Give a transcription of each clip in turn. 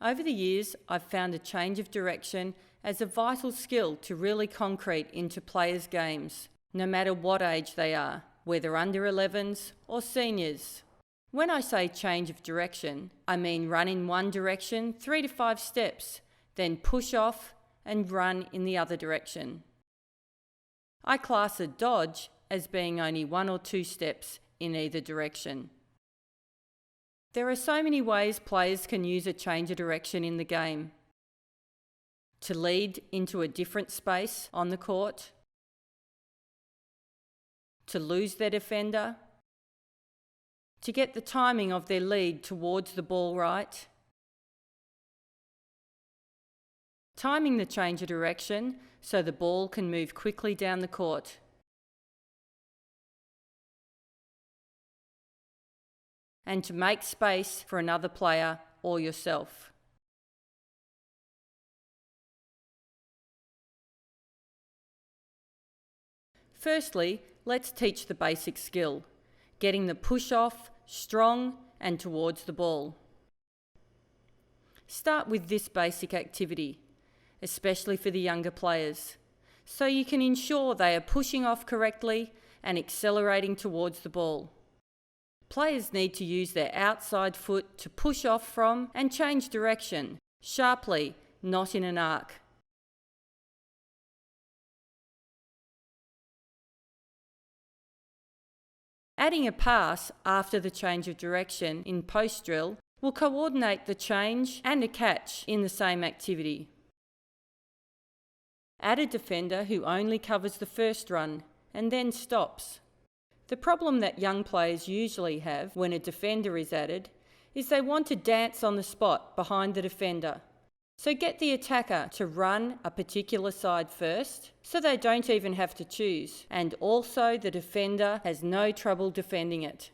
Over the years, I've found a change of direction as a vital skill to really concrete into players' games, no matter what age they are, whether under 11s or seniors. When I say change of direction, I mean run in one direction 3 to 5 steps, then push off and run in the other direction. I class a dodge as being only 1 or 2 steps in either direction. There are so many ways players can use a change of direction in the game. To lead into a different space on the court, to lose their defender, to get the timing of their lead towards the ball right, timing the change of direction so the ball can move quickly down the court, and to make space for another player or yourself. Firstly, let's teach the basic skill, getting the push off, strong and towards the ball. Start with this basic activity, especially for the younger players, so you can ensure they are pushing off correctly and accelerating towards the ball. Players need to use their outside foot to push off from and change direction, sharply, not in an arc. Adding a pass after the change of direction in post drill will coordinate the change and a catch in the same activity. Add a defender who only covers the first run and then stops. The problem that young players usually have when a defender is added is they want to dance on the spot behind the defender. So get the attacker to run a particular side first, so they don't even have to choose, and also the defender has no trouble defending it.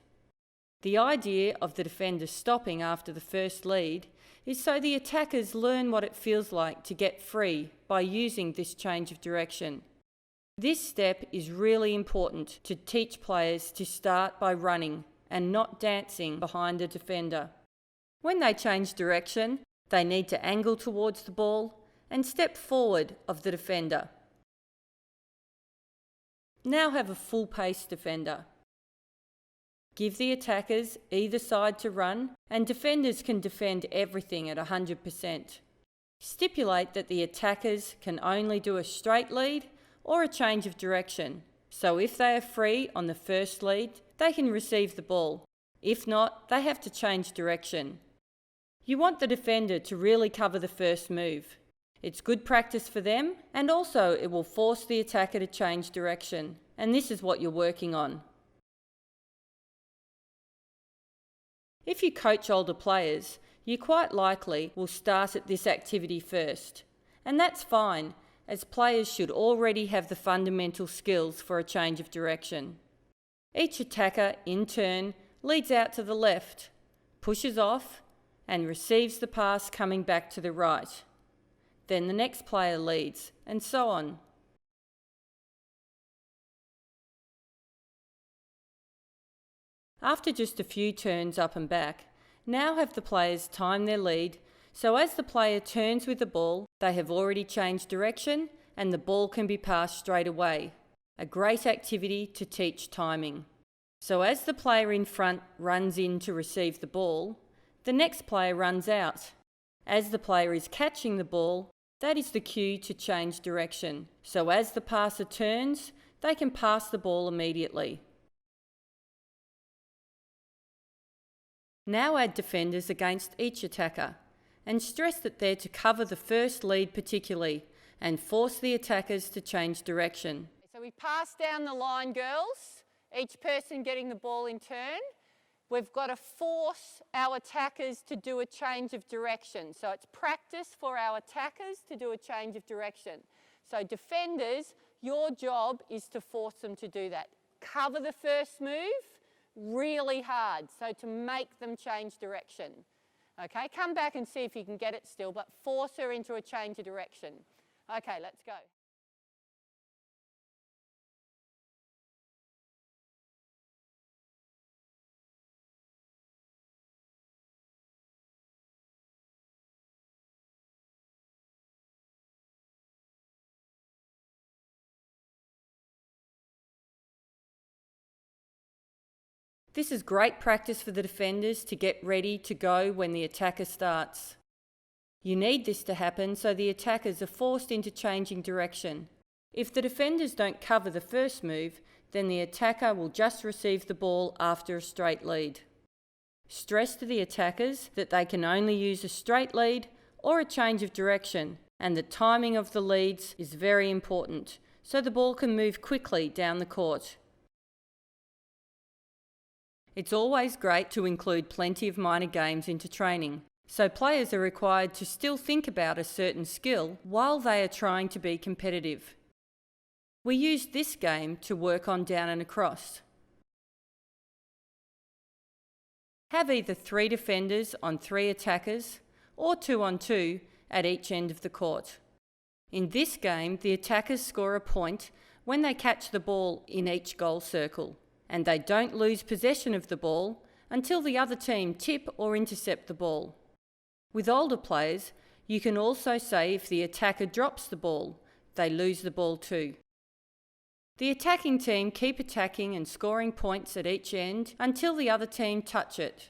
The idea of the defender stopping after the first lead is so the attackers learn what it feels like to get free by using this change of direction. This step is really important to teach players to start by running and not dancing behind a defender. When they change direction, they need to angle towards the ball and step forward of the defender. Now have a full-pace defender. Give the attackers either side to run, and defenders can defend everything at 100%. Stipulate that the attackers can only do a straight lead or a change of direction. So if they are free on the first lead, they can receive the ball. If not, they have to change direction. You want the defender to really cover the first move. It's good practice for them, and also it will force the attacker to change direction, and this is what you're working on. If you coach older players, you quite likely will start at this activity first, and that's fine, as players should already have the fundamental skills for a change of direction. Each attacker, in turn, leads out to the left, pushes off, and receives the pass coming back to the right. Then the next player leads, and so on. After just a few turns up and back, now have the players time their lead, so as the player turns with the ball, they have already changed direction and the ball can be passed straight away. A great activity to teach timing. So as the player in front runs in to receive the ball, the next player runs out. As the player is catching the ball, that is the cue to change direction. So as the passer turns, they can pass the ball immediately. Now add defenders against each attacker and stress that they're to cover the first lead particularly and force the attackers to change direction. So we pass down the line, girls, each person getting the ball in turn. We've got to force our attackers to do a change of direction. So it's practice for our attackers to do a change of direction. So defenders, your job is to force them to do that. Cover the first move really hard, so to make them change direction. Okay, come back and see if you can get it still, but force her into a change of direction. Okay, let's go. This is great practice for the defenders to get ready to go when the attacker starts. You need this to happen so the attackers are forced into changing direction. If the defenders don't cover the first move, then the attacker will just receive the ball after a straight lead. Stress to the attackers that they can only use a straight lead or a change of direction, and the timing of the leads is very important, so the ball can move quickly down the court. It's always great to include plenty of minor games into training, so players are required to still think about a certain skill while they are trying to be competitive. We use this game to work on down and across. Have either 3 defenders on 3 attackers or 2 on 2 at each end of the court. In this game, the attackers score a point when they catch the ball in each goal circle, and they don't lose possession of the ball until the other team tip or intercept the ball. With older players, you can also say if the attacker drops the ball, they lose the ball too. The attacking team keep attacking and scoring points at each end until the other team touch it.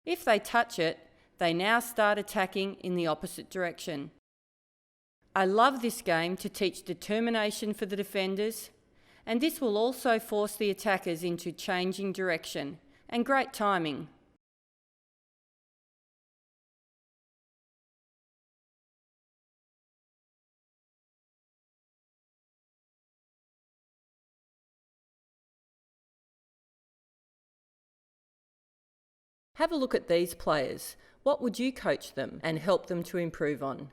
If they touch it, they now start attacking in the opposite direction. I love this game to teach determination for the defenders, and this will also force the attackers into changing direction and great timing. Have a look at these players. What would you coach them and help them to improve on?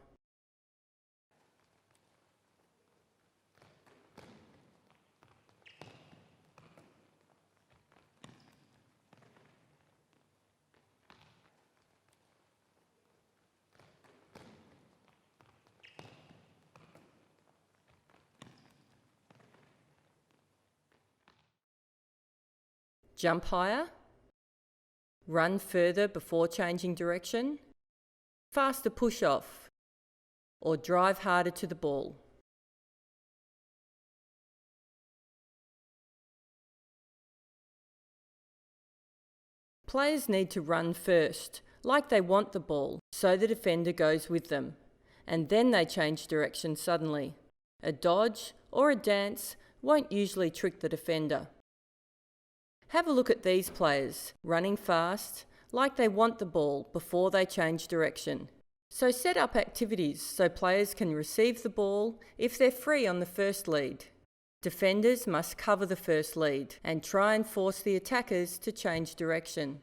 Jump higher, run further before changing direction, faster push off, or drive harder to the ball. Players need to run first, like they want the ball, so the defender goes with them, and then they change direction suddenly. A dodge or a dance won't usually trick the defender. Have a look at these players, running fast, like they want the ball before they change direction. So set up activities so players can receive the ball if they're free on the first lead. Defenders must cover the first lead and try and force the attackers to change direction.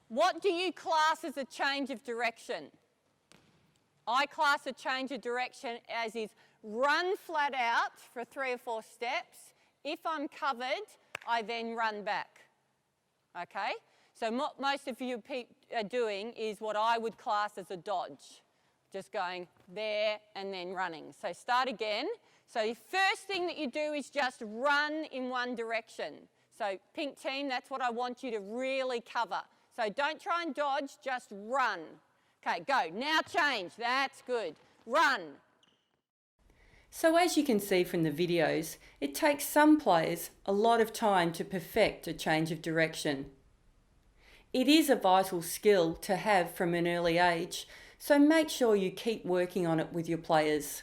What do you class as a change of direction? I class a change of direction as is run flat out for 3 or 4 steps. If I'm covered, I then run back. Okay? So what most of you are doing is what I would class as a dodge. Just going there and then running. So start again. So the first thing that you do is just run in one direction. So pink team, that's what I want you to really cover. So don't try and dodge, just run. Okay, go. Now change. That's good. Run. So as you can see from the videos, it takes some players a lot of time to perfect a change of direction. It is a vital skill to have from an early age, so make sure you keep working on it with your players.